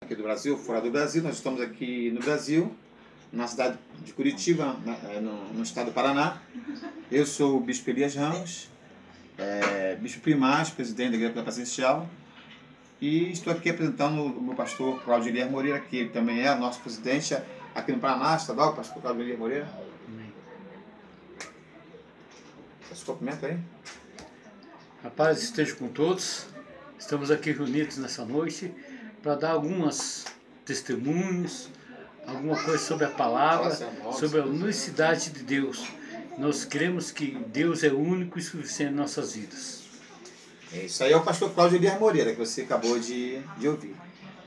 Aqui do Brasil, fora do Brasil, nós estamos aqui no Brasil, na cidade de Curitiba, no estado do Paraná. Eu sou o Bispo Elias Ramos, Bispo Primaz, presidente da Igreja Presencial, e estou aqui apresentando o meu pastor Cláudio Elias Moreira, que ele também é nosso presidente aqui no Paraná, estadual, o pastor Cláudio Elias Moreira. Esse cumprimento aí. A paz esteja com todos. Estamos aqui reunidos nessa noite para dar alguns testemunhos, alguma coisa sobre a palavra, sobre a unicidade de Deus. Nós cremos que Deus é único e suficiente em nossas vidas. Isso aí é o pastor Cláudio Elias Moreira, que você acabou de ouvir.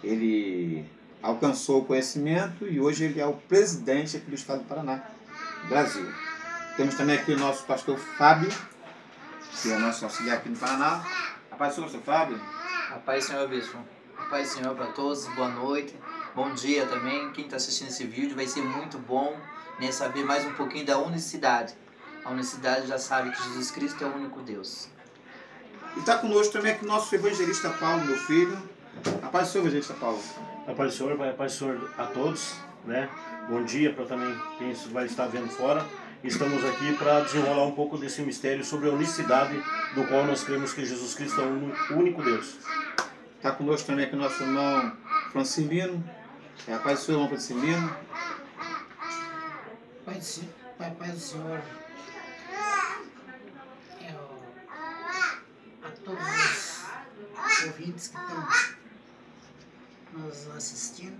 Ele alcançou o conhecimento e hoje ele é o presidente aqui do estado do Paraná, Brasil. Temos também aqui o nosso pastor Fábio, que é nosso auxiliar aqui no Paraná. A paz do Senhor, pastor Fábio. A paz do Senhor, Bispo. A paz do Senhor para todos. Boa noite. Bom dia também. Quem está assistindo esse vídeo vai ser muito bom, né, saber mais um pouquinho da unicidade. A unicidade já sabe que Jesus Cristo é o único Deus. E está conosco também aqui o nosso evangelista Paulo, meu filho. A paz do Senhor, evangelista Paulo. A paz do Senhor a todos, né? Bom dia para também quem vai estar vendo fora. Estamos aqui para desenrolar um pouco desse mistério sobre a unicidade, do qual nós cremos que Jesus Cristo é o único Deus. Está conosco também aqui o nosso irmão Francilino. A paz do Senhor, irmão Francilino. Paz do Senhor. A todos os ouvintes que estão nos assistindo.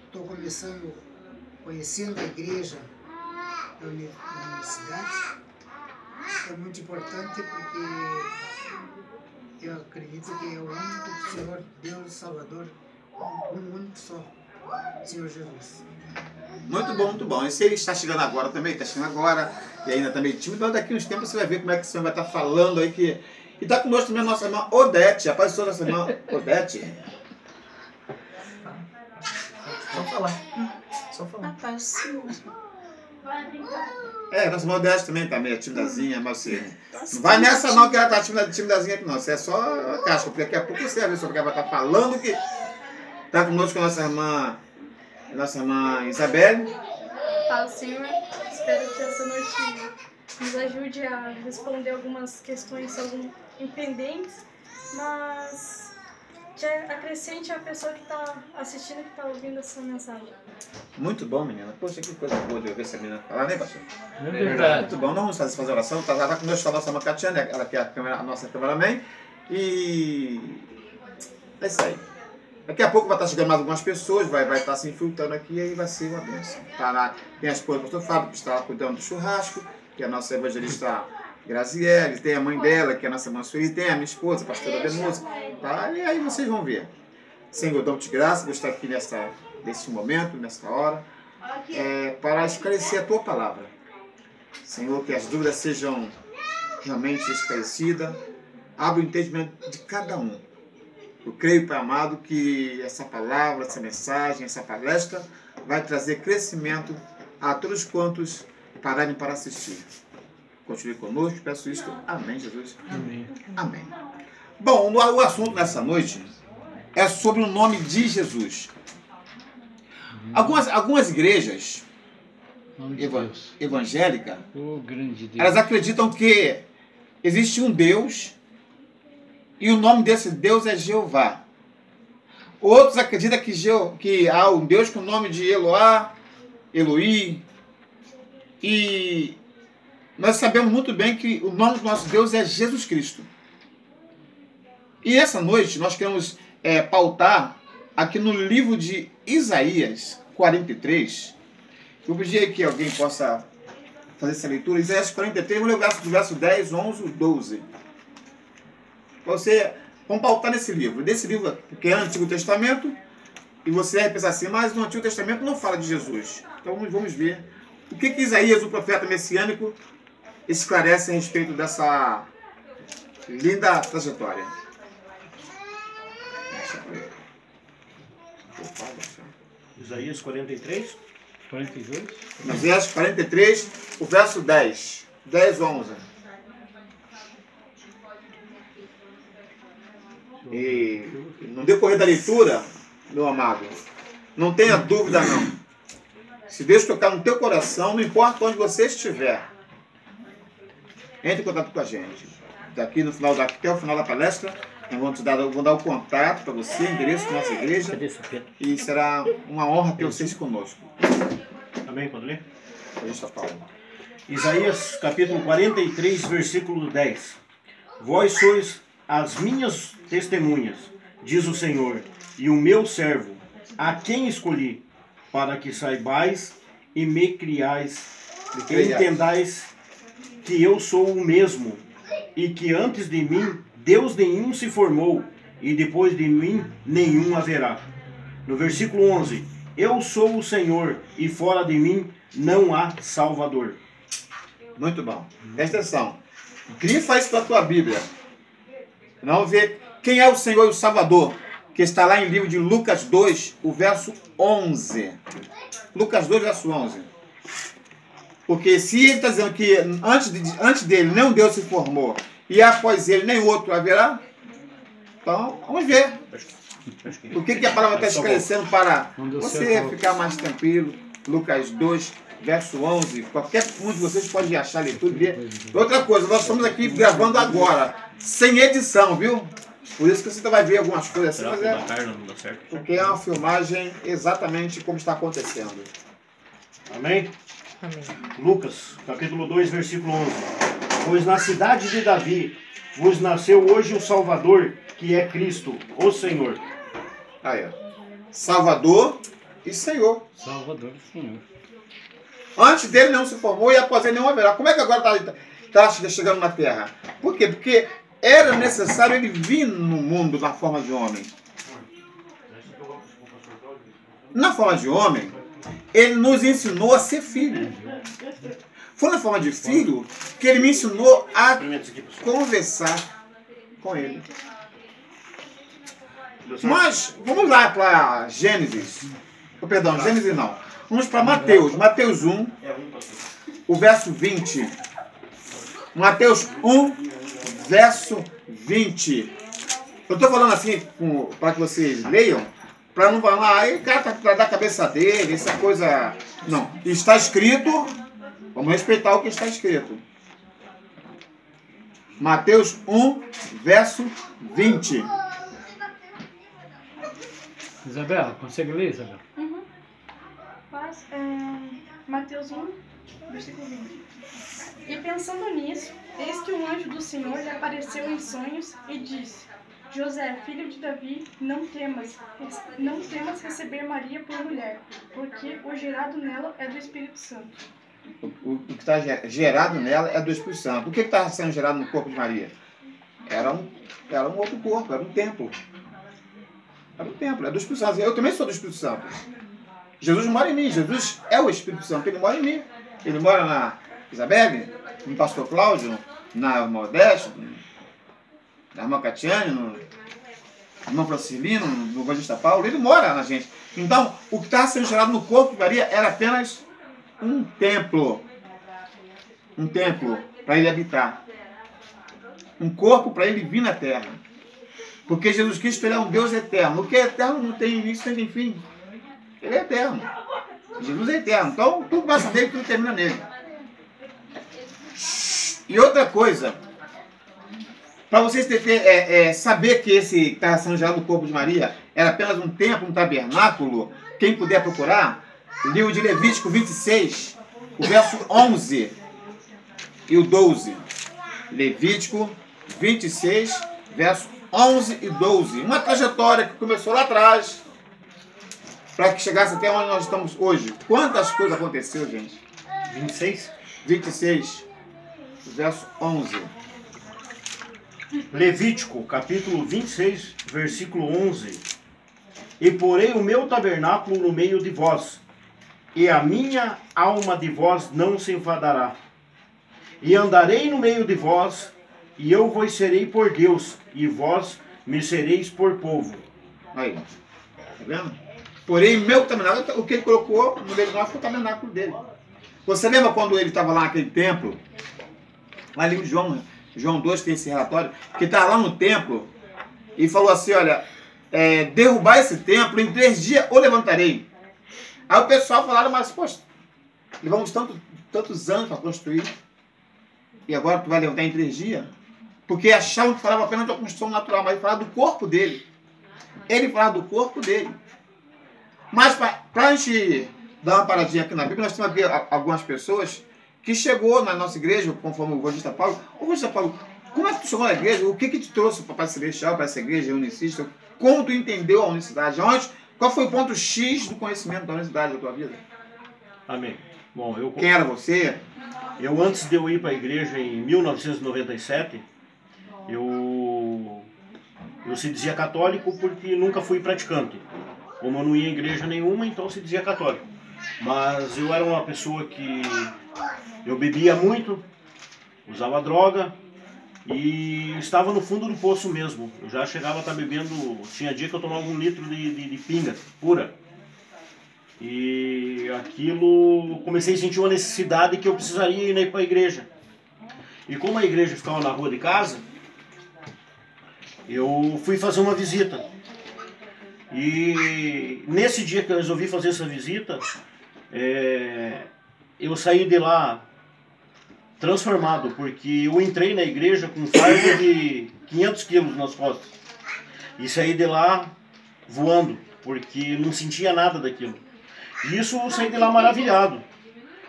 Estou conhecendo a igreja da universidade. É muito importante porque eu acredito que é o único Senhor, Deus Salvador, um único só, Senhor Jesus. Muito bom, muito bom. E se ele está chegando agora também, está chegando agora, e ainda também tímido, daqui uns tempos você vai ver como é que o senhor vai estar falando aí. E está conosco também a nossa irmã Odete. A paz do Senhor, nossa irmã Odete. Só falar. Só falar. A paz do Senhor. Nossa irmã Odete também está meio timidazinha, mas você não vai nessa não que ela está timidazinha aqui não. Você é só a casca, porque daqui a pouco você vai ver sobre o que ela vai estar falando, que está conosco a nossa irmã Isabelle. Paz do Senhor. Espero que essa noite nos ajude a responder algumas questões pendentes, mas que acrescente a pessoa que está assistindo, que está ouvindo essa mensagem. Muito bom, menina. Poxa, que coisa boa de ouvir essa menina falar, né, pastor? É verdade. Muito bom. Nós vamos fazer oração. Está conosco a nossa irmã Catiane, ela que é a nossa cameraman. E é isso aí. Daqui a pouco vai estar chegando mais algumas pessoas, vai estar se infiltrando aqui e aí vai ser uma bênção. Tem a esposa do pastor Fábio, que está lá cuidando do churrasco, que é a nossa evangelista Graziele, tem a mãe dela, que é a nossa irmã Sueli, tem a minha esposa, a pastora Demusa, tá? E aí vocês vão ver. Senhor, damos-te graça, vou estar aqui nesse momento, nesta hora, para esclarecer a tua palavra. Senhor, que as dúvidas sejam realmente esclarecidas, abre o entendimento de cada um. Eu creio, Pai amado, que essa palavra, essa mensagem, essa palestra vai trazer crescimento a todos quantos pararem para assistir. Continue conosco, peço isto. Amém, Jesus. Amém. Amém. Bom, o assunto nessa noite é sobre o nome de Jesus. Algumas igrejas evangélicas, Grande Deus. elas acreditam que existe um Deus e o nome desse Deus é Jeová. Outros acreditam que há um Deus com o nome de Eloá, Eloí. E nós sabemos muito bem que o nome do nosso Deus é Jesus Cristo. E essa noite nós queremos pautar aqui no livro de Isaías 43. Eu pedi que alguém possa fazer essa leitura. Isaías 43, vou ler o verso 10, 11, 12. Vamos pautar nesse livro. Desse livro, que é o Antigo Testamento, e você vai pensar assim, mas no Antigo Testamento não fala de Jesus. Então vamos ver o que Isaías, o profeta messiânico, esclarece a respeito dessa linda trajetória. Isaías 43, 42. Isaías 43, o verso 10, 11. E no decorrer da leitura, meu amado. Não tenha dúvida, não. Se Deus tocar no teu coração, não importa onde você estiver, entre em contato com a gente. Até o final da palestra, nós vamos dar o contato para você, endereço da nossa igreja. E será uma honra ter vocês conosco. Amém, pode ler? A gente está falando. Isaías capítulo 43, versículo 10. Vós sois as minhas testemunhas, diz o Senhor, e o meu servo, a quem escolhi, para que saibais e me criais, e entendais que eu sou o mesmo, e que antes de mim Deus nenhum se formou, e depois de mim nenhum haverá. No versículo 11, eu sou o Senhor, e fora de mim não há Salvador. Muito bom. Presta atenção. Grifa isso para a tua Bíblia. Vamos ver quem é o Senhor e o Salvador, que está lá em livro de Lucas 2, o verso 11. Lucas 2, verso 11. Porque se ele está dizendo que antes dele nenhum Deus se formou, e após ele nem outro haverá, então vamos ver. O que a palavra está esclarecendo para você ficar mais tranquilo. Lucas 2, verso 11. Qualquer um de vocês pode achar a leitura e ver. Outra coisa, nós estamos aqui gravando agora, sem edição, viu? Por isso que você vai ver algumas coisas assim, mas porque é uma filmagem exatamente como está acontecendo. Amém? Amém. Lucas, capítulo 2, versículo 11. Pois na cidade de Davi vos nasceu hoje o Salvador, que é Cristo, o Senhor. Aí, ó. Salvador e Senhor. Salvador e Senhor. Antes dele não se formou e após ele não haverá. Como é que agora está chegando na terra? Por quê? Porque era necessário ele vir no mundo na forma de homem. Na forma de homem, ele nos ensinou a ser filho. Foi na forma de filho que ele me ensinou a conversar com ele. Mas, vamos lá para Gênesis. Perdão, Gênesis não. Vamos para Mateus. Mateus 1, o verso 20. Mateus 1, verso 20. Eu estou falando assim para que vocês leiam, para não falar, aí o cara está da cabeça dele, essa coisa. Não. Está escrito, vamos respeitar o que está escrito. Mateus 1, verso 20. Isabela, consegue ler, Isabela? Uhum. Mas, Mateus 1, versículo 20. E pensando nisso, eis que um anjo do Senhor lhe apareceu em sonhos e disse: José, filho de Davi, não temas receber Maria por mulher, porque o gerado nela é do Espírito Santo. O que está gerado nela é do Espírito Santo. O que está sendo gerado no corpo de Maria? Era um outro corpo, era um templo. Era um templo, é do Espírito Santo. Eu também sou do Espírito Santo. Jesus mora em mim, Jesus é o Espírito Santo, ele mora em mim. Ele mora na Isabelle, no pastor Cláudio, na Modeste, na irmã Catiane, no irmão Francilino, no evangelista Paulo, ele mora na gente. Então, o que estava sendo gerado no corpo de Maria era apenas um templo. Um templo para ele habitar. Um corpo para ele vir na terra. Porque Jesus Cristo ele é um Deus eterno. O que é eterno não tem início nem fim. Ele é eterno. Jesus é eterno. Então, tudo passa nele, tudo termina nele. E outra coisa, para vocês saber que esse que estava sendo gerado no corpo de Maria era apenas um templo, um tabernáculo, quem puder procurar, livro de Levítico 26, o verso 11 e o 12. Levítico 26, verso 11 e 12. Uma trajetória que começou lá atrás, para que chegasse até onde nós estamos hoje. Quantas coisas aconteceu, gente? 26. 26, verso 11. Levítico, capítulo 26, versículo 11. E porei o meu tabernáculo no meio de vós, e a minha alma de vós não se enfadará. E andarei no meio de vós, e eu vos serei por Deus, e vós me sereis por povo. Aí, tá vendo? Porém, meu tabernáculo, o que ele colocou no meio de nós foi o tabernáculo dele. Você lembra quando ele estava lá naquele templo? Lá em João 2 tem esse relatório, que estava lá no templo e falou assim, olha, derrubar esse templo, em 3 dias o levantarei. Aí o pessoal falaram, mas poxa, levamos tantos anos para construir, e agora tu vai levantar em 3 dias? Porque achavam que falava apenas da construção natural, mas ele falava do corpo dele. Ele falava do corpo dele. Mas para a gente dar uma paradinha aqui na Bíblia, nós temos aqui algumas pessoas que chegou na nossa igreja, conforme o evangelista Paulo. O evangelista Paulo, como é que tu chegou na igreja? O que te trouxe para essa celestial, para essa igreja unicista? Como tu entendeu a unicidade? Qual foi o ponto X do conhecimento da unicidade da tua vida? Amém. Bom, Quem era você? Eu, antes de eu ir para a igreja em 1997, eu se dizia católico porque nunca fui praticante. Como eu não ia em igreja nenhuma, então se dizia católico. Mas eu era uma pessoa que eu bebia muito, usava droga e estava no fundo do poço mesmo. Eu já chegava a estar bebendo, tinha dia que eu tomava 1 litro de pinga pura. E aquilo, comecei a sentir uma necessidade que eu precisaria ir para a igreja. E como a igreja ficava na rua de casa, eu fui fazer uma visita. E nesse dia que eu resolvi fazer essa visita, eu saí de lá transformado, porque eu entrei na igreja com um fardo de 500 quilos nas costas. E saí de lá voando, porque não sentia nada daquilo. E isso eu saí de lá maravilhado.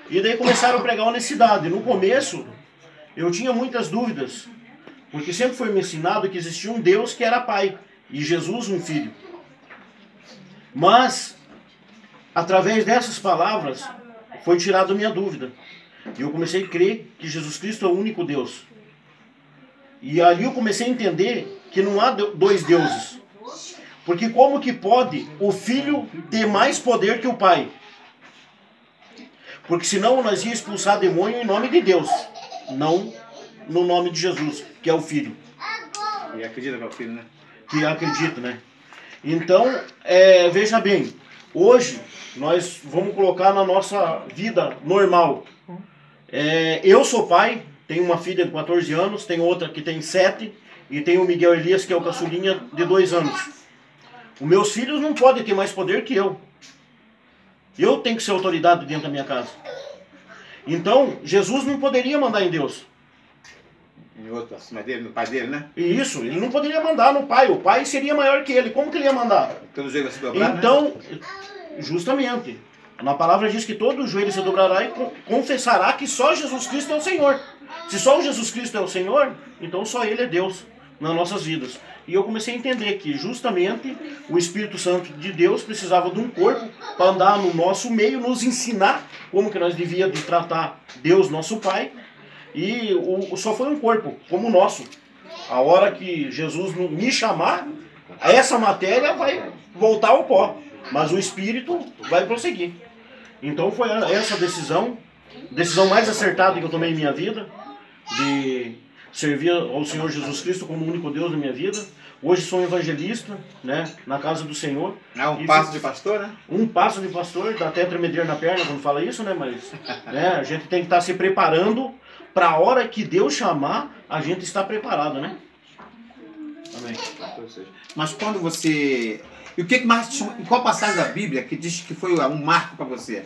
E daí começaram a pregar honestidade. No começo, eu tinha muitas dúvidas, porque sempre foi me ensinado que existia um Deus que era Pai, e Jesus um Filho. Mas, através dessas palavras, foi tirada a minha dúvida. E eu comecei a crer que Jesus Cristo é o único Deus. E ali eu comecei a entender que não há 2 deuses. Porque como que pode o Filho ter mais poder que o Pai? Porque senão nós íamos expulsar demônio em nome de Deus, não no nome de Jesus, que é o Filho. E acredita que é o Filho, né? Que acredita, né? Então, veja bem, hoje nós vamos colocar na nossa vida normal. Eu sou pai, tenho uma filha de 14 anos, tenho outra que tem 7, e tenho o Miguel Elias, que é o caçulinha, de 2 anos. Os meus filhos não podem ter mais poder que eu. Eu tenho que ser autoridade dentro da minha casa. Então, Jesus não poderia mandar em Deus. Em outro, acima dele, no pai dele, né? E isso, ele não poderia mandar no Pai. O Pai seria maior que ele. Como que ele ia mandar? Todo joelho vai se dobrar, Então, né? justamente, na palavra diz que todo joelho se dobrará e confessará que só Jesus Cristo é o Senhor. Se só o Jesus Cristo é o Senhor, então só Ele é Deus nas nossas vidas. E eu comecei a entender que justamente o Espírito Santo de Deus precisava de um corpo para andar no nosso meio, nos ensinar como que nós devíamos tratar Deus, nosso Pai. E só foi um corpo, como o nosso. A hora que Jesus me chamar, essa matéria vai voltar ao pó, mas o Espírito vai prosseguir. Então foi essa decisão mais acertada que eu tomei em minha vida, de servir ao Senhor Jesus Cristo como o único Deus na minha vida. Hoje sou evangelista, né, na casa do Senhor. Um passo de pastor, né? Um passo de pastor, dá até tremedeira na perna quando fala isso, né? Mas a gente tem que estar se preparando para a hora que Deus chamar, a gente está preparado, né? Amém. Mas quando você... E o que mais... Em qual passagem da Bíblia que diz que foi um marco para você?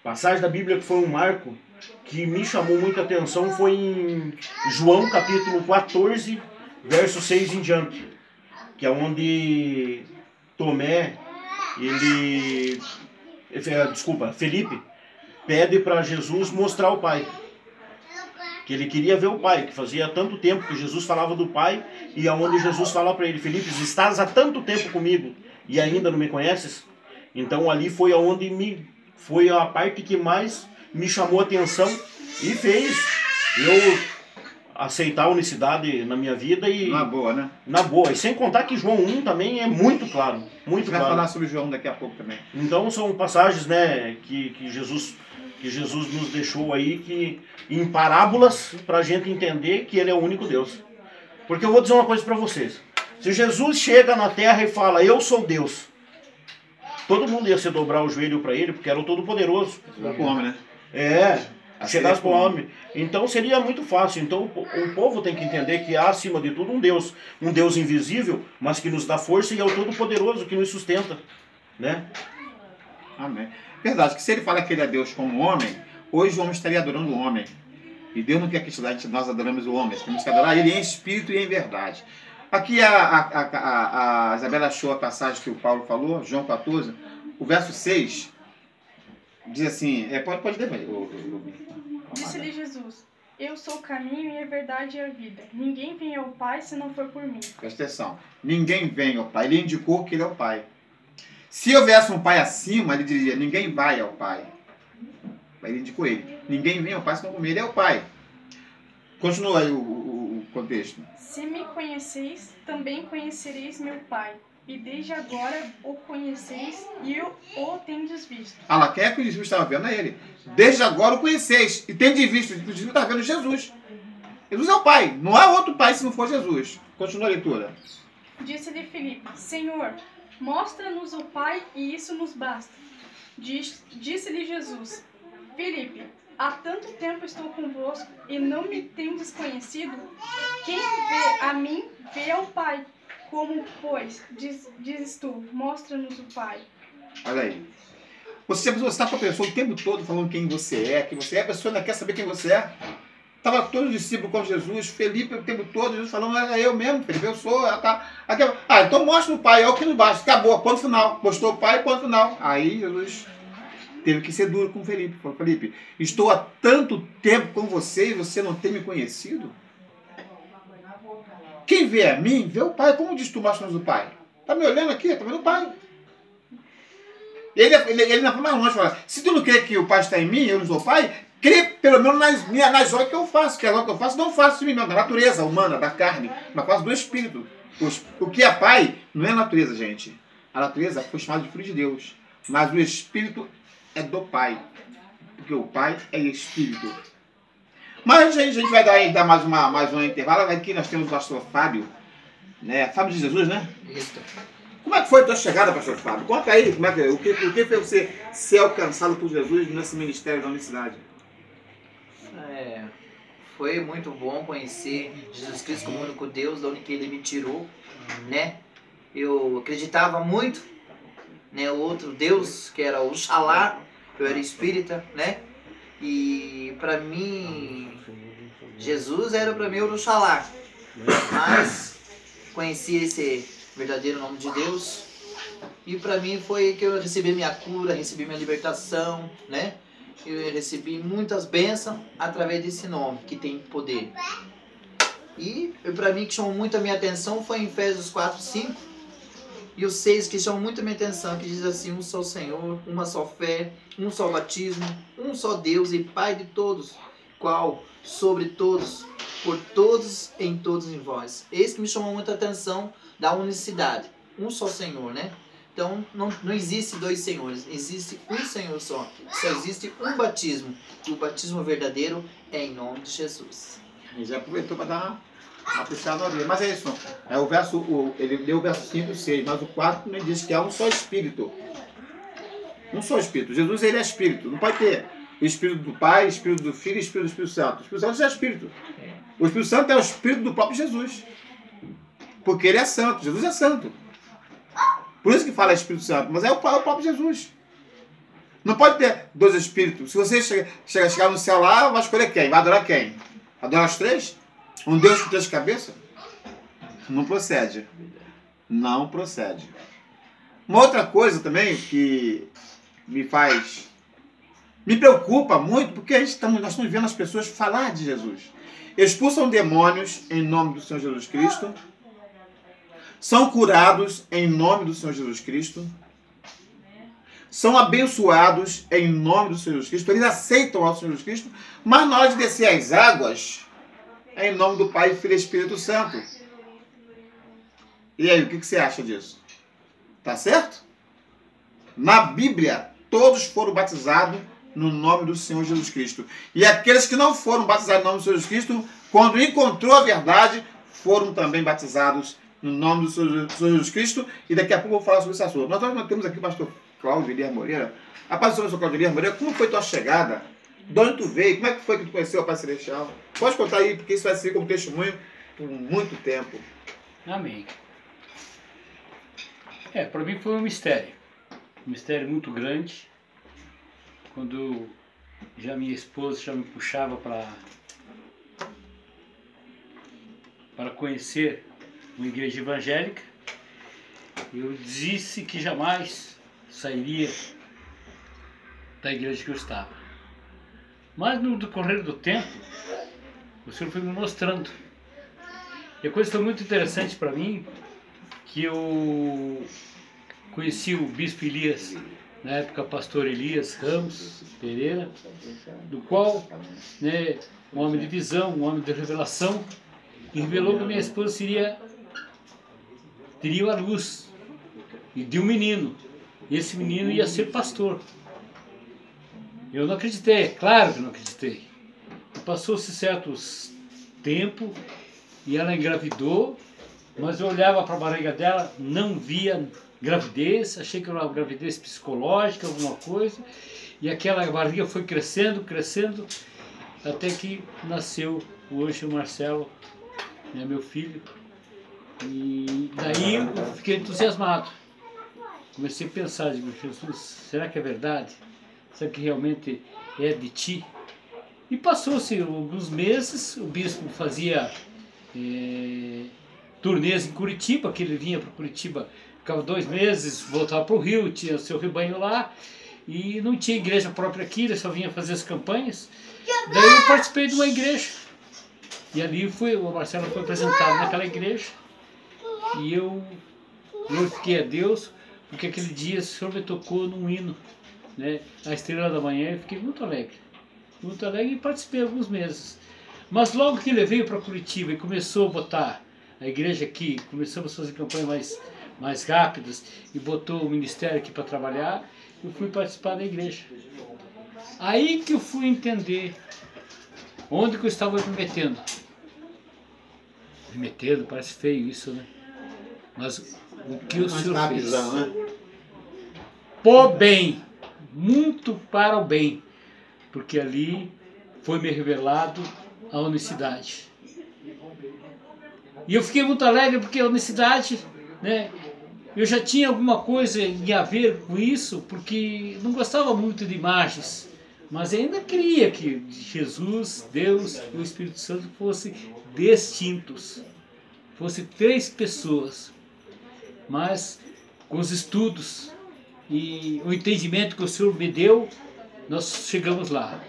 Passagem da Bíblia que foi um marco que me chamou muita atenção foi em João capítulo 14, verso 6 em diante. Que é onde Felipe pede para Jesus mostrar o Pai. Que ele queria ver o Pai, que fazia tanto tempo que Jesus falava do Pai, e aonde Jesus fala para ele: Felipe, estás há tanto tempo comigo e ainda não me conheces? Então ali foi foi a parte que mais me chamou a atenção e fez eu aceitar a unicidade na minha vida. E na boa, né? Na boa. E sem contar que João 1 também é muito claro. Muito claro. Vai falar sobre João daqui a pouco também. Então são passagens, né, que Jesus nos deixou aí, que em parábolas, para a gente entender que Ele é o único Deus. Porque eu vou dizer uma coisa para vocês. Se Jesus chega na terra e fala, eu sou Deus, todo mundo ia se dobrar o joelho para Ele, porque era o Todo-Poderoso. O homem, né? chegasse para o homem. Então seria muito fácil. Então o povo tem que entender que há acima de tudo um Deus invisível, mas que nos dá força e é o Todo-Poderoso que nos sustenta, né? Amém. Verdade, que se ele fala que ele é Deus como homem, hoje o homem estaria adorando o homem. E Deus não quer que nós adoramos o homem, temos que adorar ele em espírito e em verdade. Aqui a Isabela achou a passagem que o Paulo falou, João 14, o verso 6, diz assim, pode ler, Disse-lhe Jesus, eu sou o caminho e a verdade e a vida. Ninguém vem ao Pai se não for por mim. Presta atenção, ninguém vem ao Pai, ele indicou que ele é o Pai. Se houvesse um Pai acima, ele diria, ninguém vai ao Pai. Ele indicou ele, ninguém vem ao Pai se não por mim, ele é o Pai. Continua aí o contexto. Se me conheceis, também conhecereis meu Pai. E desde agora o conheceis e o tendes visto. Ah lá, quem é que o Jesus estava vendo? É ele. Desde agora o conheceis e tendes visto. Inclusive está vendo Jesus. Jesus é o Pai. Não há outro Pai se não for Jesus. Continua a leitura. Disse-lhe Filipe, Senhor, mostra-nos o Pai e isso nos basta. Disse-lhe Jesus, Filipe, há tanto tempo estou convosco e não me tendes conhecido? Quem vê a mim, vê ao Pai. Como, pois, dizes tu, mostra-nos o Pai. Olha aí. Você está com a pessoa o tempo todo falando quem você é, a pessoa ainda quer saber quem você é. Estava todos os discípulos com Jesus, Felipe o tempo todo, Jesus falando, é eu mesmo, Felipe, eu sou, então mostra o Pai, é o que nos basta, acabou, ponto final. Mostrou o Pai, ponto final. Aí Jesus teve que ser duro com Felipe. Falou, Felipe, estou há tanto tempo com você e você não tem me conhecido? Quem vê a mim, vê o Pai. Como diz tu, mostra-nos o Pai? Está me olhando aqui, está vendo o Pai. Ele não foi mais longe, fala, se tu não crê que o Pai está em mim, eu não sou o Pai, crê pelo menos nas obras que eu faço, que as obras que eu faço, não faço de mim mesmo, da natureza humana, da carne, mas faço do Espírito. O que é Pai não é a natureza, gente. A natureza foi chamada de filho de Deus, mas o Espírito é do Pai, porque o Pai é Espírito. Mas a gente vai dar mais um intervalo. Aqui nós temos o pastor Fábio, né? Fábio de Jesus, né? Isso. Como é que foi a tua chegada, pastor Fábio? Conta aí, o que foi você ser alcançado por Jesus nesse ministério da unicidade? Foi muito bom conhecer Jesus Cristo como o único Deus, de onde que Ele me tirou, né? Eu acreditava muito, né? O outro Deus, que era o Xalá, eu era espírita, né? E para mim, Jesus era para mim o Oxalá. Mas conheci esse verdadeiro nome de Deus. E para mim foi que eu recebi minha cura, recebi minha libertação, né? Eu recebi muitas bênçãos através desse nome, que tem poder. E para mim que chamou muito a minha atenção foi em Efésios 4, 5. E o 6 que chamou muito a minha atenção, que diz assim, um só Senhor, uma só fé, um só batismo, um só Deus e Pai de todos, qual sobre todos, por todos, em todos em vós. Esse que me chamou muita atenção da unicidade, um só Senhor, né? Então não existe dois senhores, existe um Senhor só existe um batismo, e o batismo verdadeiro é em nome de Jesus. Ele já aproveitou para dar uma puxada na orelha. Mas é isso, ele deu o verso 5 e 6, mas o 4 ele diz que há um só Espírito. Um só Espírito. Jesus ele é Espírito, não pode ter o Espírito do Pai, o Espírito do Filho e o Espírito do Espírito Santo. O Espírito Santo já é Espírito. O Espírito Santo é o Espírito do próprio Jesus. Porque ele é santo, Jesus é santo. Por isso que fala Espírito Santo, mas é o próprio Jesus. Não pode ter dois Espíritos. Se você chegar no céu lá, vai escolher quem? Vai adorar quem? Adorar os três? Um Deus com três cabeças? Não procede. Não procede. Uma outra coisa também que me preocupa muito, porque nós estamos vendo as pessoas falar de Jesus. Expulsam demônios em nome do Senhor Jesus Cristo. São curados em nome do Senhor Jesus Cristo. São abençoados em nome do Senhor Jesus Cristo. Eles aceitam ao Senhor Jesus Cristo, mas na hora de descer as águas, é em nome do Pai, Filho e Espírito Santo. E aí, o que você acha disso? Tá certo? Na Bíblia, todos foram batizados no nome do Senhor Jesus Cristo. E aqueles que não foram batizados no nome do Senhor Jesus Cristo, quando encontrou a verdade, foram também batizados no nome do Senhor Jesus Cristo. E daqui a pouco eu vou falar sobre esse assunto. Nós temos aqui o pastor Cláudio Elias Moreira. A paz do Senhor, Cláudio Elias Moreira, como foi tua chegada De onde tu veio? Como é que foi que tu conheceu a Pai Celestial? Pode contar aí, porque isso vai ser como testemunho por muito tempo. Amém. Para mim foi um mistério muito grande. Quando já minha esposa já me puxava para conhecer uma igreja evangélica, eu disse que jamais sairia da igreja que eu estava. Mas no decorrer do tempo, o Senhor foi me mostrando. E a coisa foi muito interessante para mim, que eu conheci o Bispo Elias, na época pastor Elias Ramos Pereira, do qual, né, um homem de visão, um homem de revelação, e revelou que minha esposa teria a luz e de um menino. E esse menino ia ser pastor. Eu não acreditei, claro que não acreditei. Passou-se certos tempo e ela engravidou, mas eu olhava para a barriga dela, não via gravidez, achei que era uma gravidez psicológica, alguma coisa, e aquela barriga foi crescendo, crescendo, até que nasceu hoje o Marcelo, né, meu filho, e daí eu fiquei entusiasmado. Comecei a pensar, digo, Jesus, será que é verdade? Será que realmente é de ti? E passou-se alguns meses, o bispo fazia turnês em Curitiba, que ele vinha para Curitiba, ficava 2 meses, voltava para o Rio, tinha seu rebanho lá, e não tinha igreja própria aqui, ele só vinha fazer as campanhas. Daí eu participei de uma igreja, e ali o Marcelo foi apresentado naquela igreja, e eu glorifiquei a Deus, porque aquele dia o Senhor me tocou num hino, né, a Estrela da Manhã, e fiquei muito alegre e participei alguns meses. Mas logo que ele veio para Curitiba e começou a botar a igreja aqui, começamos a fazer campanhas mais rápidas e botou o ministério aqui para trabalhar, eu fui participar da igreja. Aí que eu fui entender onde que eu estava me metendo. Me metendo, parece feio isso, né? Mas o que o Senhor fez? Né? Por bem, muito para o bem, porque ali foi me revelado a unicidade. E eu fiquei muito alegre porque a unicidade, né, eu já tinha alguma coisa em a ver com isso, porque não gostava muito de imagens, mas ainda queria que Jesus, Deus e o Espírito Santo fossem distintos, fossem 3 pessoas. Mas com os estudos e o entendimento que o Senhor me deu, nós chegamos lá.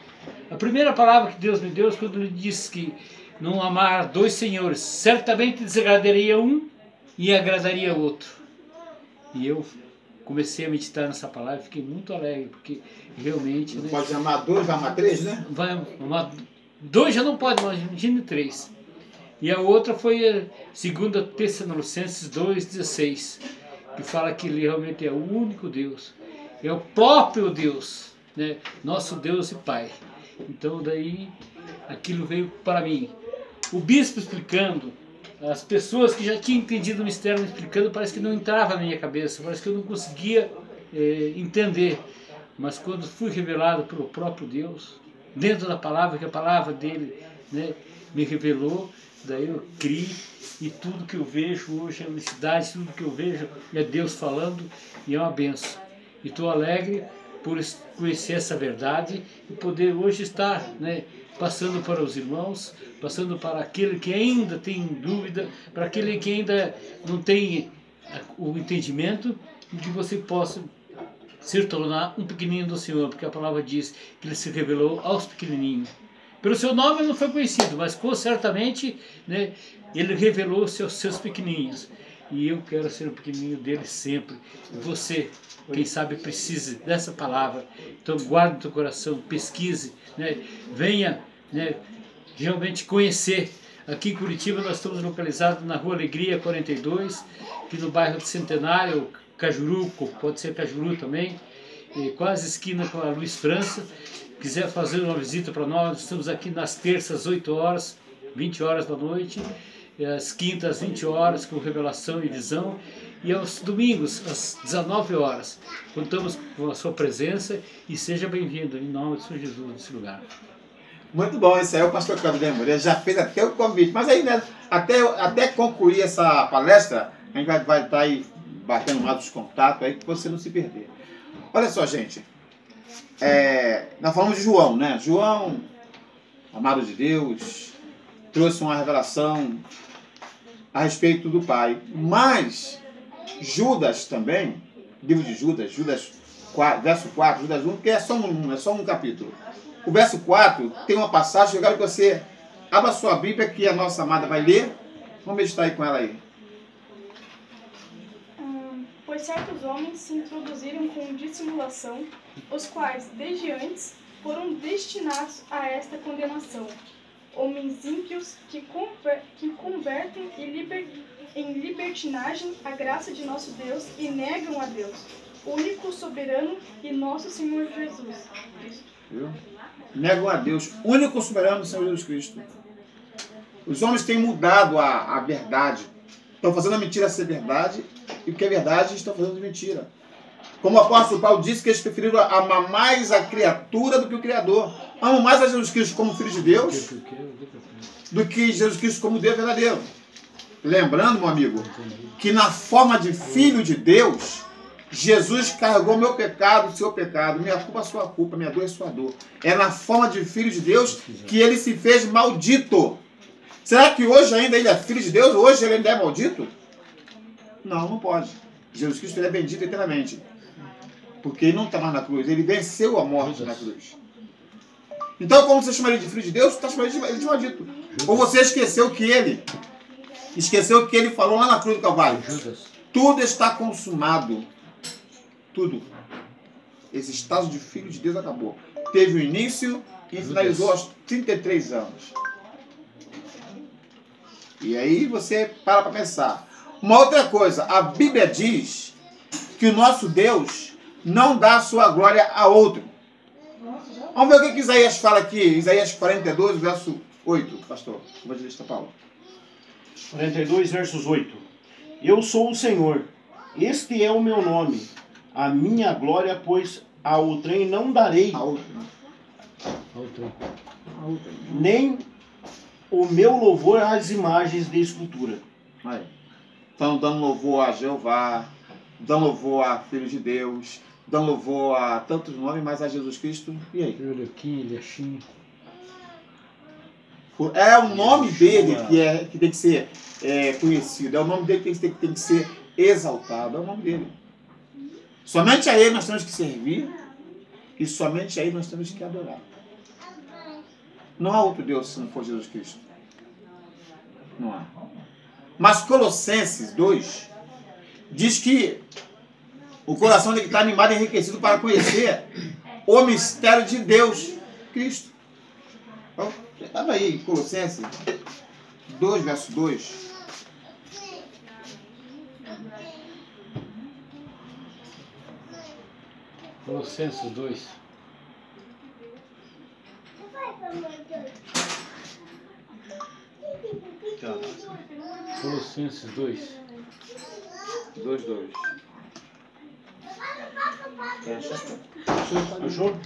A primeira palavra que Deus me deu é quando Ele disse que não amar 2 senhores, certamente desagradaria um e agradaria outro. E eu comecei a meditar nessa palavra e fiquei muito alegre, porque realmente... Não, né, pode amar 2, vai amar 3, né? Vai amar 2 já não pode, mas imagine 3. E a outra foi 2 Tessalonicenses 2,16, que fala que Ele realmente é o único Deus, é o próprio Deus, né? Nosso Deus e Pai. Então daí aquilo veio para mim. O bispo explicando, as pessoas que já tinham entendido o mistério me explicando, parece que não entrava na minha cabeça, parece que eu não conseguia entender. Mas quando fui revelado pelo próprio Deus, dentro da palavra, que a palavra dele, né, me revelou, daí eu criei, e tudo que eu vejo hoje é unicidade, tudo que eu vejo é Deus falando, e é uma benção. E estou alegre por conhecer essa verdade e poder hoje estar, né, passando para os irmãos, passando para aquele que ainda tem dúvida, para aquele que ainda não tem o entendimento, e que você possa se tornar um pequenininho do Senhor, porque a palavra diz que Ele se revelou aos pequenininhos. Pelo seu nome ele não foi conhecido, mas certamente, né, Ele revelou seus pequenininhos. E eu quero ser o pequenininho dele sempre. Você, quem sabe, precise dessa palavra. Então guarde no teu coração, pesquise, né, venha, né, realmente conhecer. Aqui em Curitiba nós estamos localizados na Rua Alegria 42, aqui no bairro de Centenário, Cajuru, pode ser Cajuru também, quase esquina com a Luiz França. Quiser fazer uma visita para nós, estamos aqui nas terças 8 horas, 20 horas da noite, às quintas 20 horas com revelação e visão, e aos domingos às 19 horas. Contamos com a sua presença e seja bem-vindo em nome de Senhor Jesus nesse lugar. Muito bom, esse aí é o pastor Claudio Moreira, já fez até o convite. Mas aí, né, até concluir essa palestra, a gente vai estar aí batendo mais os contatos aí, para você não se perder. Olha só, gente. Nós falamos de João, né? João, amado de Deus, trouxe uma revelação a respeito do Pai. Mas Judas também, livro de Judas, Judas 4, verso 4, Judas 1, que é só um capítulo. O verso 4 tem uma passagem, eu quero que você abra a sua Bíblia, que a nossa amada vai ler. Vamos meditar aí com ela aí. Pois certos homens se introduziram com dissimulação, os quais, desde antes, foram destinados a esta condenação. Homens ímpios que convertem em libertinagem a graça de nosso Deus e negam a Deus, único soberano e nosso Senhor Jesus Cristo. Viu? Negam a Deus, único soberano, Senhor Jesus Cristo. Os homens têm mudado a verdade. Estão fazendo a mentira ser verdade, e o que é verdade estão fazendo de mentira. Como o apóstolo Paulo disse que eles preferiram amar mais a criatura do que o Criador. Amam mais a Jesus Cristo como Filho de Deus do que Jesus Cristo como Deus verdadeiro. Lembrando, meu amigo, que na forma de Filho de Deus, Jesus carregou meu pecado, seu pecado, minha culpa, sua culpa, minha dor, sua dor. É na forma de Filho de Deus que ele se fez maldito. Será que hoje ainda ele é Filho de Deus? Hoje ele ainda é maldito? Não, não pode. Jesus Cristo ele é bendito eternamente. Porque ele não está mais na cruz. Ele venceu a morte na cruz. Então, como você chama ele de Filho de Deus, você está chamando ele de maldito. Ou você esqueceu que ele falou lá na cruz do Calvário. Tudo está consumado. Tudo. Esse estágio de Filho de Deus acabou. Teve o início e finalizou aos 33 anos. E aí você para pensar. Uma outra coisa, a Bíblia diz que o nosso Deus não dá a sua glória a outro. Vamos ver o que Isaías fala aqui. Isaías 42, verso 8, pastor. Evangelista Paulo. 42, versos 8. Eu sou o Senhor, este é o meu nome, a minha glória, pois a outrem não darei, nem o meu louvor às imagens de escultura. Aí. Então, dando louvor a Jeová, dando louvor a Filho de Deus, dando louvor a tantos nomes, mas a Jesus Cristo, e aí? É o nome dele que tem que ser conhecido, é o nome dele que tem que ser exaltado, é o nome dele. Somente a ele nós temos que servir e somente a ele nós temos que adorar. Não há outro Deus se não for Jesus Cristo. Não há. Mas Colossenses 2 diz que o coração tem que estar animado e enriquecido para conhecer o mistério de Deus, Cristo. Estava aí, Colossenses 2, verso 2. Colossenses 2. Colossenses 2. 2. Achou?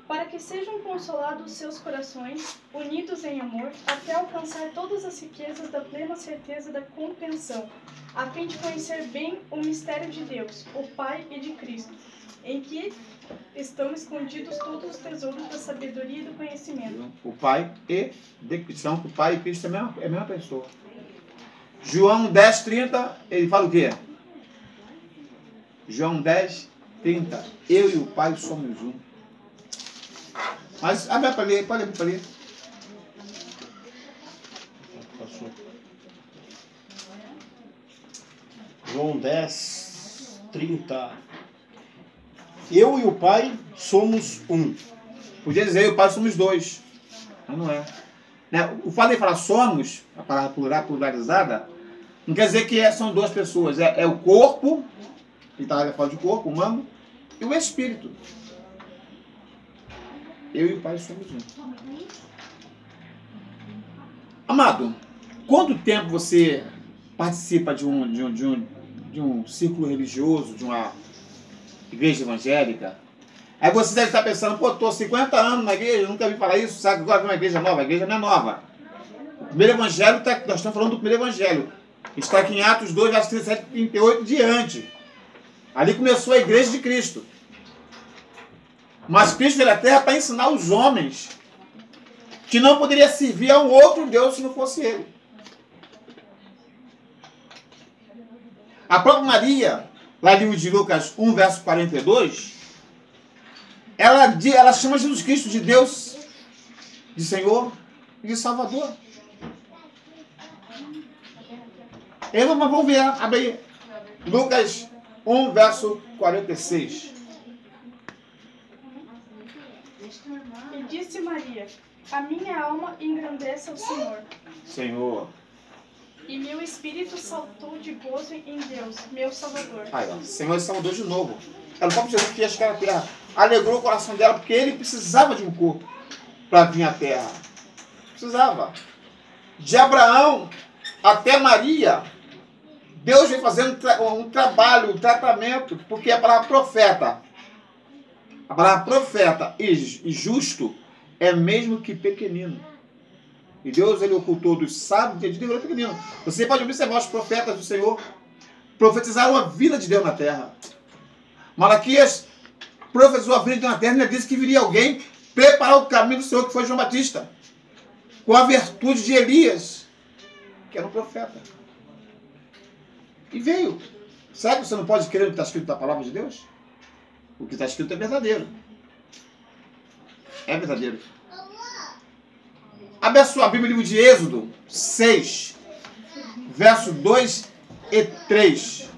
Para que sejam consolados seus corações, unidos em amor, até alcançar todas as riquezas da plena certeza da compreensão, a fim de conhecer bem o mistério de Deus, o Pai e de Cristo, em que estão escondidos todos os tesouros da sabedoria e do conhecimento. O Pai e de Cristo. O Pai e Cristo é a mesma pessoa. João 10:30, ele fala o quê? João 10:30. Eu e o Pai somos um. Mas abre para ler, pode ler. Passou. João 10:30. Eu e o Pai somos um. Podia dizer eu e o Pai somos dois. Mas não é. O fato de falar somos, a palavra pluralizada, não quer dizer que são duas pessoas. É o corpo, ele está falando de corpo humano, e o espírito. Eu e o Pai somos um. Amado, quanto tempo você participa de um círculo religioso, de uma igreja evangélica. Aí você deve estar pensando, pô, estou 50 anos na igreja, nunca vi falar isso, sabe? Agora vem uma igreja nova. A igreja não é nova. O primeiro evangelho, nós estamos falando do primeiro evangelho. Está aqui em Atos 2, versos 37 e 38 diante. Ali começou a igreja de Cristo. Mas Cristo veio à terra para ensinar os homens que não poderia servir a um outro Deus se não fosse Ele. A própria Maria, lá no livro de Lucas 1, verso 42, ela chama Jesus Cristo de Deus, de Senhor e de Salvador. E vamos ver, abre aí, Lucas 1, verso 46. E disse Maria: a minha alma engrandece ao Senhor. Senhor. E meu espírito saltou de gozo em Deus, meu Salvador. Aí, ó, Senhor e Salvador de novo. Ela, o próprio Jesus que ia chegar à terra, alegrou o coração dela, porque ele precisava de um corpo para vir à terra. Precisava. De Abraão até Maria, Deus vem fazendo um trabalho, um tratamento, porque a palavra profeta e justo é mesmo que pequenino. E Deus, ele ocultou dos sábios e de Deus pequenino. Você pode observar os profetas do Senhor profetizaram a vida de Deus na terra. Malaquias profetizou a vida de Deus na terra e ainda disse que viria alguém preparar o caminho do Senhor, que foi João Batista, com a virtude de Elias, que era um profeta. E veio. Será que você não pode crer no que está escrito da palavra de Deus? O que está escrito é verdadeiro. É verdadeiro. Abre a sua Bíblia, livro de Êxodo 6, verso 2 e 3.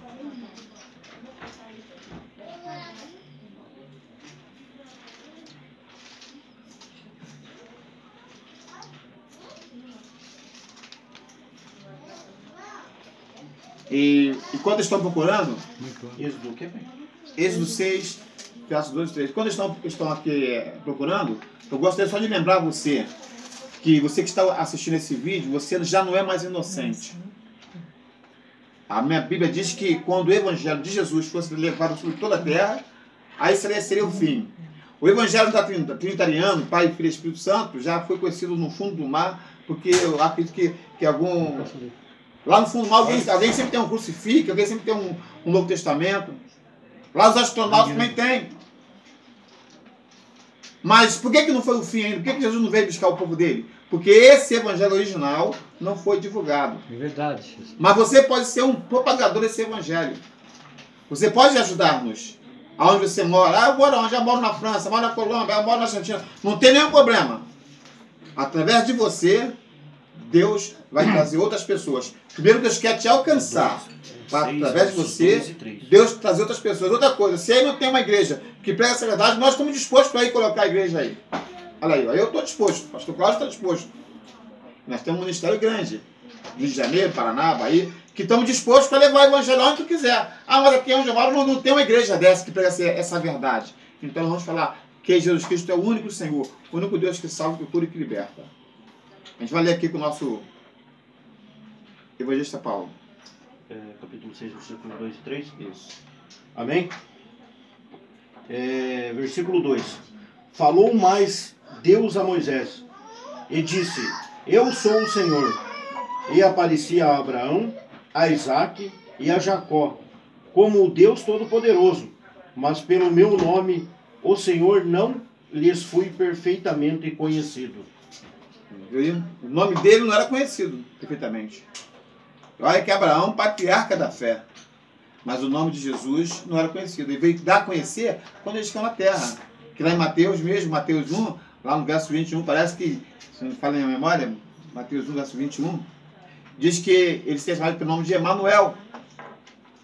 E quando estão procurando, Êxodo o quê, pai? Êxodo 6, verso 2 e 3. Quando estão aqui procurando, eu gostaria só de lembrar você que está assistindo esse vídeo, você já não é mais inocente. A minha Bíblia diz que quando o Evangelho de Jesus fosse levado sobre toda a terra, aí seria o fim. O Evangelho trinitariano, Pai, Filho e Espírito Santo, já foi conhecido no fundo do mar, porque eu acredito que algum... Lá no fundo do mar, alguém sempre tem um crucifixo, alguém sempre tem um Novo Testamento. Lá os astronautas também tem. Mas por que não foi o fim ainda? Por que Jesus não veio buscar o povo dele? Porque esse evangelho original não foi divulgado. É verdade. Mas você pode ser um propagador desse evangelho. Você pode ajudar-nos. Aonde você mora. Ah, eu moro onde? Eu moro na França, eu moro na Colômbia, eu moro na Argentina. Não tem nenhum problema. Através de você, Deus vai trazer outras pessoas. Primeiro, Deus quer te alcançar. Através de você, Deus trazer outras pessoas. Outra coisa, se aí não tem uma igreja que prega essa verdade, nós estamos dispostos para ir colocar a igreja aí. Olha aí, ó, eu estou disposto, o pastor Cláudio está disposto. Nós temos um ministério grande, Rio de Janeiro, Paraná, Bahia, que estamos dispostos para levar o evangelho onde tu quiser. Ah, mas aqui onde eu moro não tem uma igreja dessa que prega essa verdade. Então nós vamos falar que Jesus Cristo é o único Senhor, o único Deus que salva, que cura e que liberta. A gente vai ler aqui com o nosso evangelista Paulo. Capítulo 6, versículo 2 e 3. Isso. Amém? Versículo 2. Falou mais Deus a Moisés e disse: Eu sou o Senhor. E aparecia a Abraão, a Isaque e a Jacó, como o Deus Todo-Poderoso. Mas pelo meu nome, o Senhor não lhes fui perfeitamente conhecido. O nome dele não era conhecido perfeitamente. Olha que Abraão, patriarca da fé. Mas o nome de Jesus não era conhecido. Ele veio dar a conhecer quando eles estão na terra. Que lá em Mateus mesmo, Mateus 1, lá no verso 21, parece que, se não me falha a memória, Mateus 1, verso 21, diz que ele se chamava pelo nome de Emanuel,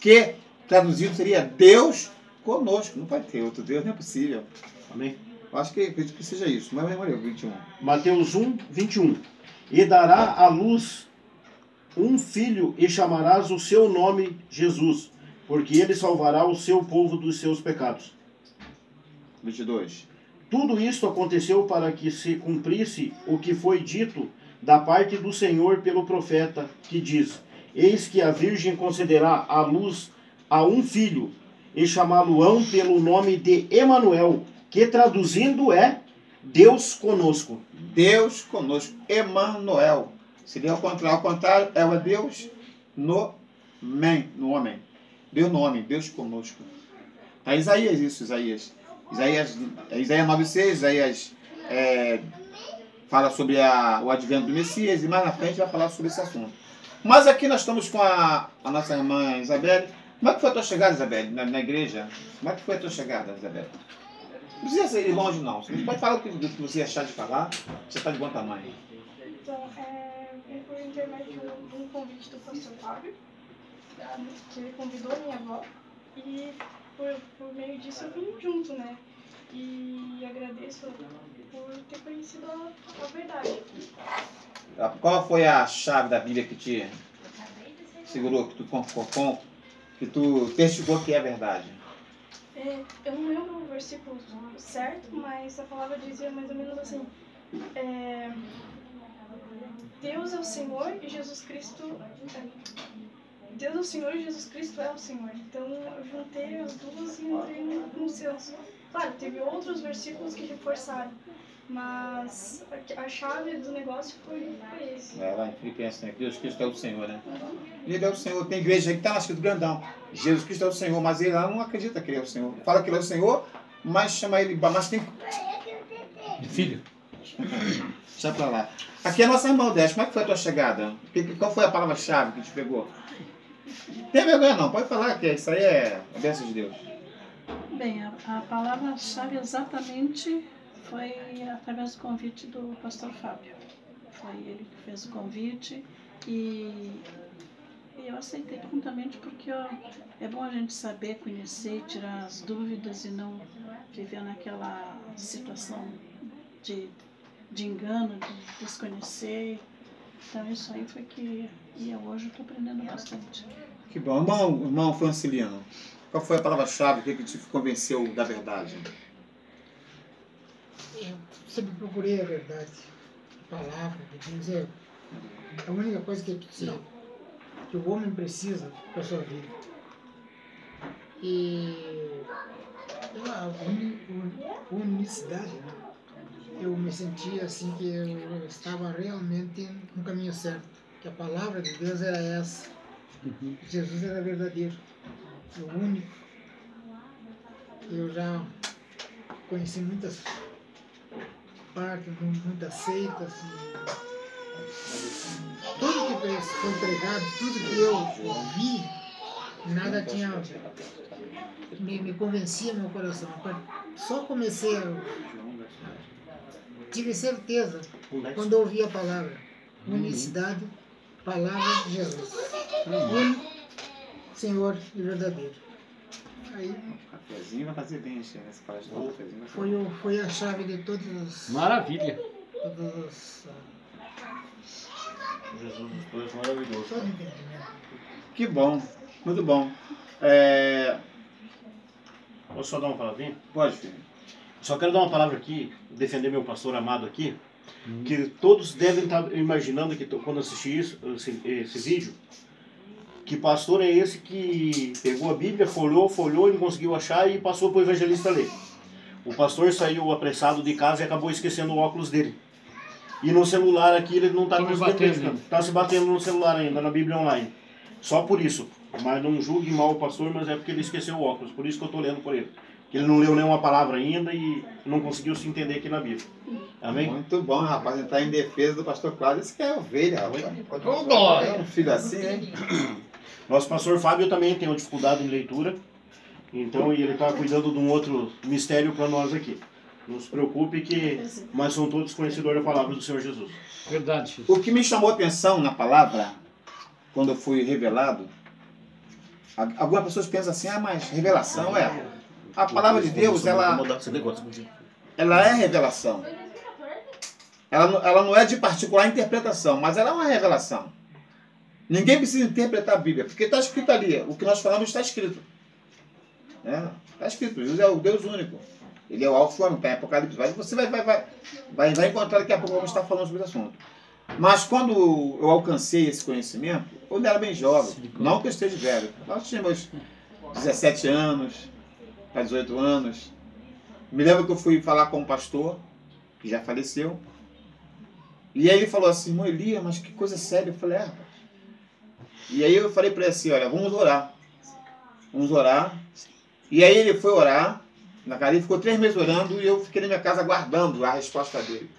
que traduzido seria Deus conosco. Não pode ter outro Deus, não é possível. Amém? Eu acho que acredito que seja isso, mas memória 21. Mateus 1, 21. E dará à luz um filho e chamarás o seu nome Jesus, porque ele salvará o seu povo dos seus pecados. 22. Tudo isto aconteceu para que se cumprisse o que foi dito da parte do Senhor pelo profeta, que diz: Eis que a virgem concederá à luz a um filho, e chamá-lo-ão pelo nome de Emanuel, que traduzindo é Deus conosco. Deus conosco. Emanuel. Seria ao contrário, é o Deus no homem. Deus no homem, Deus conosco. Tá Isaías isso, Isaías 9,6, Isaías fala sobre o advento do Messias, e mais na frente vai falar sobre esse assunto. Mas aqui nós estamos com a nossa irmã Isabelle. Como é que foi a tua chegada, Isabelle, na igreja? Como é que foi a tua chegada, Isabelle? Não precisa ir longe, não. Você pode falar o que você achar de falar, você está de bom tamanho. Então, por intermédio de um convite do pastor Fábio, que ele convidou minha avó, e por meio disso eu vim junto, né? E agradeço por ter conhecido a verdade. Qual foi a chave da Bíblia que te segurou, que tu testificou que é verdade? Eu não lembro o versículo certo, mas a palavra dizia mais ou menos assim: Deus é o Senhor e Jesus Cristo. Deus é o Senhor e Jesus Cristo é o Senhor. Então eu juntei as duas e entrei num senso. Claro, teve outros versículos que reforçaram, mas a chave do negócio foi esse. Lá em Filipenses, né? Jesus Cristo é o Senhor, né? Ele é o Senhor. Tem igreja aí que está escrito grandão: Jesus Cristo é o Senhor, mas ele lá não acredita que ele é o Senhor. Fala que ele é o Senhor, mas chama ele, mas tem Filho. Deixa pra lá. Aqui é a nossa irmã Odete. Como é que foi a tua chegada? Qual foi a palavra-chave que te pegou? Não tem vergonha não, pode falar que isso aí é a bênção de Deus. Bem, a palavra-chave exatamente foi através do convite do pastor Fábio. Foi ele que fez o convite e eu aceitei prontamente porque é bom a gente saber, conhecer, tirar as dúvidas e não viver naquela situação de engano, de desconhecer. Então isso aí foi que hoje eu estou aprendendo bastante. Que bom. Irmão Francilino, qual foi a palavra-chave que te convenceu da verdade? Eu sempre procurei a verdade, a palavra de Deus é a única coisa que o homem precisa para a sua vida. E pela unicidade, né? Eu me sentia assim que eu estava realmente no caminho certo, que a palavra de Deus era essa. Jesus era verdadeiro, o único. Eu já conheci muitas partes, muitas seitas, tudo que foi pregado, tudo que eu ouvi, nada tinha me convencia meu coração. Só comecei tive certeza quando ouvi a palavra, unicidade, palavra de Jesus, único, Senhor e verdadeiro. Aí, o cafezinho vai fazer bem, essa palestra do cafezinho. Foi a chave de todos os... Maravilha. Todos Jesus foi maravilhoso. todo entendimento. Que bom, muito bom. Posso só dar uma palavrinha? Pode, filho. Só quero dar uma palavra aqui, defender meu pastor amado aqui, que todos devem estar imaginando que quando assistir esse vídeo, que pastor é esse que pegou a Bíblia, folhou e não conseguiu achar e passou para o evangelista ler. O pastor saiu apressado de casa e acabou esquecendo o óculos dele. E no celular aqui ele não está conseguindo, está se batendo no celular ainda, na Bíblia online. Só por isso. Mas não julgue mal o pastor, mas é porque ele esqueceu o óculos. Por isso que eu estou lendo por ele. Ele não leu nenhuma palavra ainda e não conseguiu se entender aqui na Bíblia. Amém? Muito bom, rapaz. Entrar em defesa do pastor Cláudio. Esse que é ovelha, rapaz. Glória! Um filho assim, hein? Nosso pastor Fábio também tem uma dificuldade em leitura. Então ele está cuidando de um outro mistério para nós aqui. Não se preocupe mas são todos conhecedores da palavra do Senhor Jesus. Verdade. O que me chamou a atenção na palavra, quando eu fui revelado, algumas pessoas pensam assim, mas revelação a palavra de Deus, ela é revelação. Ela não é de particular interpretação, mas ela é uma revelação. Ninguém precisa interpretar a Bíblia, porque está escrito ali, o que nós falamos está escrito. Está escrito, Jesus é o Deus único. Ele é o Alfa e o Ômega, está em Apocalipse. Você vai encontrar daqui a pouco, vamos estar falando sobre esse assunto. Mas quando eu alcancei esse conhecimento, eu era bem jovem, não que eu esteja velho. Nós tínhamos 17 anos, para 18 anos. Me lembro que eu fui falar com um pastor, que já faleceu, e aí ele falou assim, irmão Elias, mas que coisa séria. Eu falei, rapaz. E aí eu falei para ele assim, olha, vamos orar. Vamos orar. E aí ele foi orar, na casa, ele ficou 3 meses orando, e eu fiquei na minha casa aguardando a resposta dele.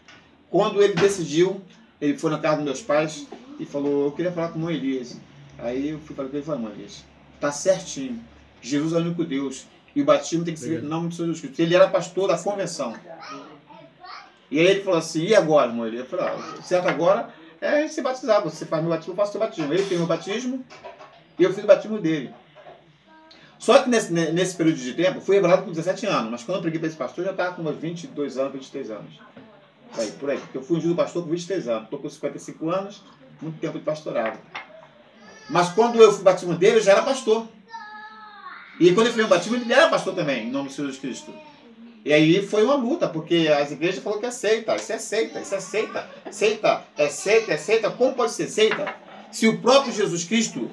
Quando ele decidiu, ele foi na casa dos meus pais e falou, eu queria falar com o irmão Elias. Aí eu fui falar com ele e falei, irmão Elias, tá certinho, Jesus é o único Deus, e o batismo tem que ser no nome de Jesus Cristo. Ele era pastor da convenção. E aí ele falou assim, e agora, irmão Elias? Eu falei, certo agora é se batizar, você faz meu batismo, eu faço o seu batismo. Ele fez meu batismo e eu fiz o batismo dele. Só que nesse período de tempo, fui revelado com 17 anos, mas quando eu preguei para esse pastor, eu já estava com uns 22 anos, 23 anos. Aí, por aí, porque eu fui ungido pastor com 23 anos, estou com 55 anos, muito tempo de pastorado. Mas quando eu fui o batismo dele, eu já era pastor. E quando ele fez o batismo, ele era pastor também, em nome de Jesus Cristo. E aí foi uma luta, porque as igrejas falaram que é seita, isso é seita, isso é seita, seita, é seita, é seita. Como pode ser seita? Se o próprio Jesus Cristo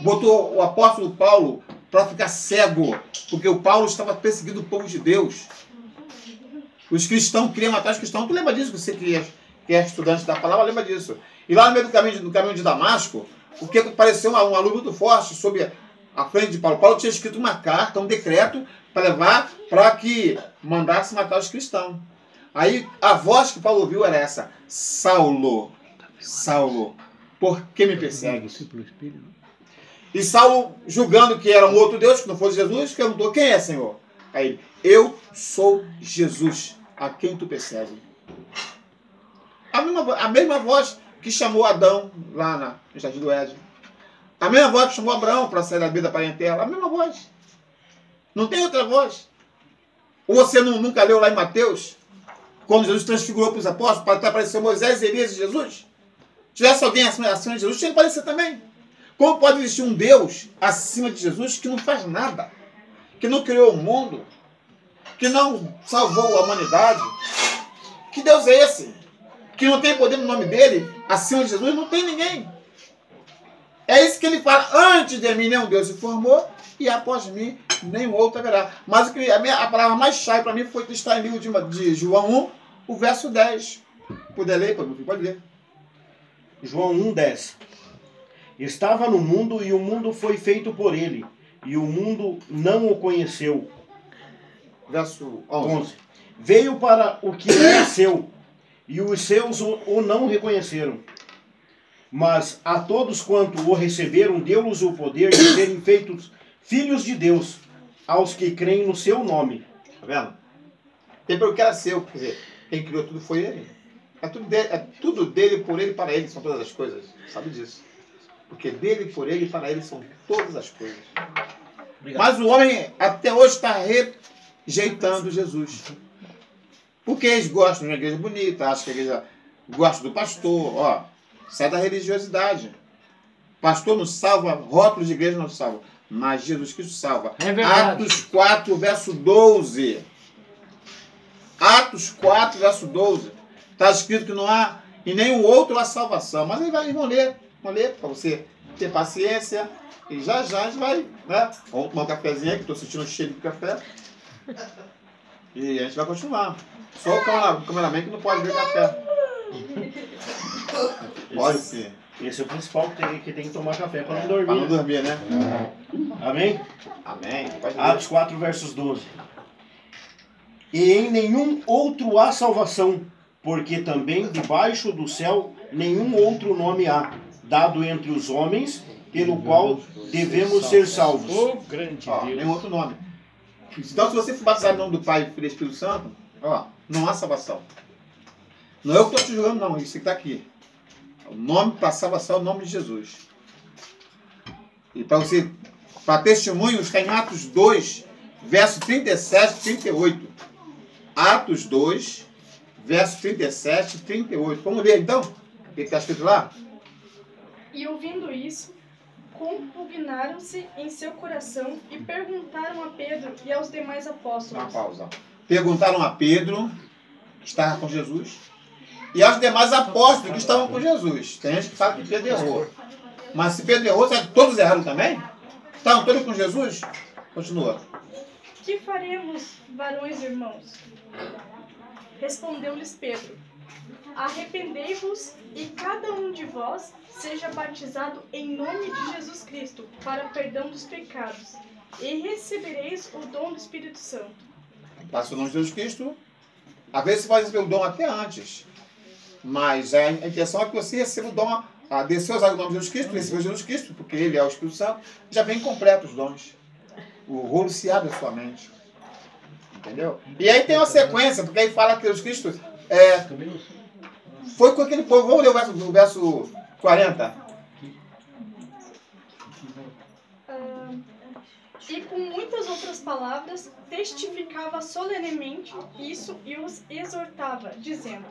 botou o apóstolo Paulo para ficar cego, porque o Paulo estava perseguindo o povo de Deus. Os cristãos queriam matar os cristãos. Tu lembra disso? Você que é estudante da palavra, lembra disso. E lá no meio do caminho de Damasco, o que apareceu uma luz muito forte sobre a frente de Paulo. Paulo tinha escrito uma carta, um decreto, para levar para que mandasse matar os cristãos. Aí a voz que Paulo ouviu era essa: Saulo, Saulo, por que me persegue? E Saulo, julgando que era um outro Deus, que não fosse Jesus, perguntou, quem é, Senhor? Aí ele, eu sou Jesus, a quem tu persegue. A mesma voz que chamou Adão lá no Jardim do Éden. A mesma voz que chamou Abraão para sair da vida da parentela. A mesma voz. Não tem outra voz. Ou você nunca leu lá em Mateus, quando Jesus transfigurou para os apóstolos, para aparecer Moisés, Elias e Jesus? Tivesse alguém acima de Jesus, tinha que aparecer também. Como pode existir um Deus acima de Jesus que não faz nada? Que não criou o mundo? Que não salvou a humanidade? Que Deus é esse? Que não tem poder no nome dele? Acima de Jesus não tem ninguém. É isso que ele fala. Antes de mim nenhum Deus se formou e após mim nenhum outro haverá. Mas a palavra mais chave para mim foi que está em livro de João 1, o verso 10. Puder ler? Pode ler. João 1:10. Estava no mundo e o mundo foi feito por ele, e o mundo não o conheceu. Verso 11. Veio para o que era seu, e os seus o não reconheceram. Mas a todos quanto o receberam, deu-lhes o poder de serem feitos filhos de Deus, aos que creem no seu nome. Tá vendo? Tem pelo que era seu, quer dizer, quem criou tudo foi ele. É tudo dele, por ele, para ele, são todas as coisas. Sabe disso? Porque dele, por ele e para ele são todas as coisas. Obrigado. Mas o homem até hoje está rejeitando Jesus. Porque eles gostam de uma igreja bonita, acham que a igreja gosta do pastor. Ó, sai da religiosidade. Pastor não salva, rótulos de igreja não salva. Mas Jesus Cristo salva. É verdade. Atos 4, verso 12. Atos 4, verso 12. Está escrito que não há em nenhum outro a salvação. Mas eles vão ler para você ter paciência. E já a gente vai, né? Vamos tomar um cafezinho aí, que estou sentindo cheiro de café. E a gente vai continuar. Só o cameraman que não pode beber café. Pode sim. Esse é o principal que tem que tomar café para não dormir. Para não dormir, né? Amém? Amém. Atos 4, versos 12. E em nenhum outro há salvação, porque também debaixo do céu nenhum outro nome há, dado entre os homens, pelo qual devemos ser salvos. Oh, grande Deus. Nenhum outro nome. Então, se você for batizado em nome do Pai, Filho e Espírito Santo, não há salvação. Não é eu que estou te julgando, não. Isso que está aqui. O nome para salvação é o nome de Jesus. E para testemunho, está em Atos 2, verso 37 e 38. Atos 2, verso 37 e 38. Vamos ler então o que está escrito lá? E ouvindo isso, compugnaram-se em seu coração e perguntaram a Pedro e aos demais apóstolos. Uma pausa. Perguntaram a Pedro, que estava com Jesus, e aos demais apóstolos que estavam com Jesus. Tem gente que fala que Pedro errou. Mas se Pedro errou, será que todos erraram também? Estão todos com Jesus? Continua. Que faremos, varões irmãos? Respondeu-lhes Pedro: arrependei-vos e cada um de vós seja batizado em nome de Jesus Cristo para perdão dos pecados, e recebereis o dom do Espírito Santo. Passa o nome de Jesus Cristo. Às vezes você pode receber o dom até antes. Mas a intenção é que você receba o dom, descer usar o nome de Jesus Cristo, receber Jesus Cristo, porque Ele é o Espírito Santo, já vem completo os dons. O rolo se abre na sua mente. Entendeu? E aí tem uma sequência, porque aí fala que Jesus Cristo foi com aquele povo. Vamos ler o verso 40. E com muitas outras palavras testificava solenemente isso e os exortava, dizendo: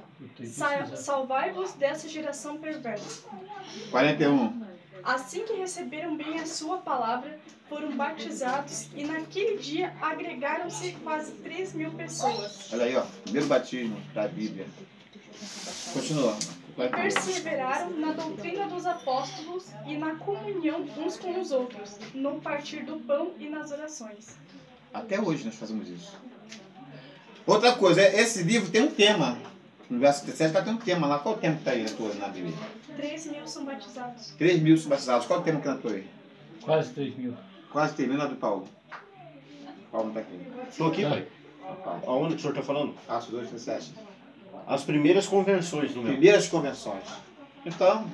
salvai-vos dessa geração perversa. 41. Assim que receberam bem a sua palavra, foram batizados e naquele dia agregaram-se quase 3.000 pessoas. Olha aí, ó, primeiro batismo da Bíblia. Continua. E perseveraram na doutrina dos apóstolos e na comunhão uns com os outros, no partir do pão e nas orações. Até hoje nós fazemos isso. Outra coisa, esse livro tem um tema. No verso 17 tem um tema lá. Qual o tema que está aí na Bíblia? 3.000 são batizados. 3.000 são batizados. Qual o tema que ela aí? Quase 3.000. Quase 3.000, lá do Paulo. Paulo não está aqui. Estou aqui, pai. Aonde que o senhor está falando? Atos 2, 17. As primeiras conversões do meu. Primeiras conversões. Então,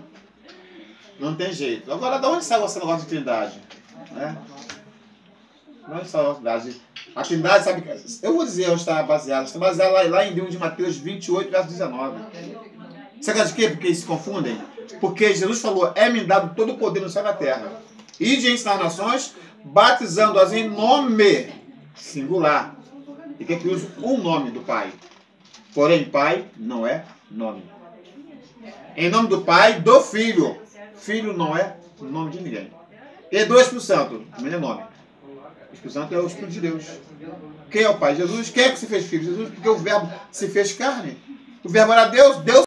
não tem jeito. Agora, de onde saiu esse negócio de Trindade? Né? De onde saiu a Trindade? A Trindade, sabe? Eu vou dizer onde está baseado. Está baseado lá em livro de Mateus 28, verso 19. Você sabe de quê? Porque eles se confundem? Porque Jesus falou: é-me dado todo o poder no céu e na terra. Ide e ensinar nações, batizando-as em nome singular. E que usa um nome do Pai. Porém, Pai não é nome. Em nome do Pai, do Filho. Filho não é nome de ninguém. E do Espírito Santo, também é nome. O Espírito Santo é o Espírito de Deus. Quem é o Pai? Jesus. Quem é que se fez filho? Jesus, porque o Verbo se fez carne. O Verbo era Deus, Deus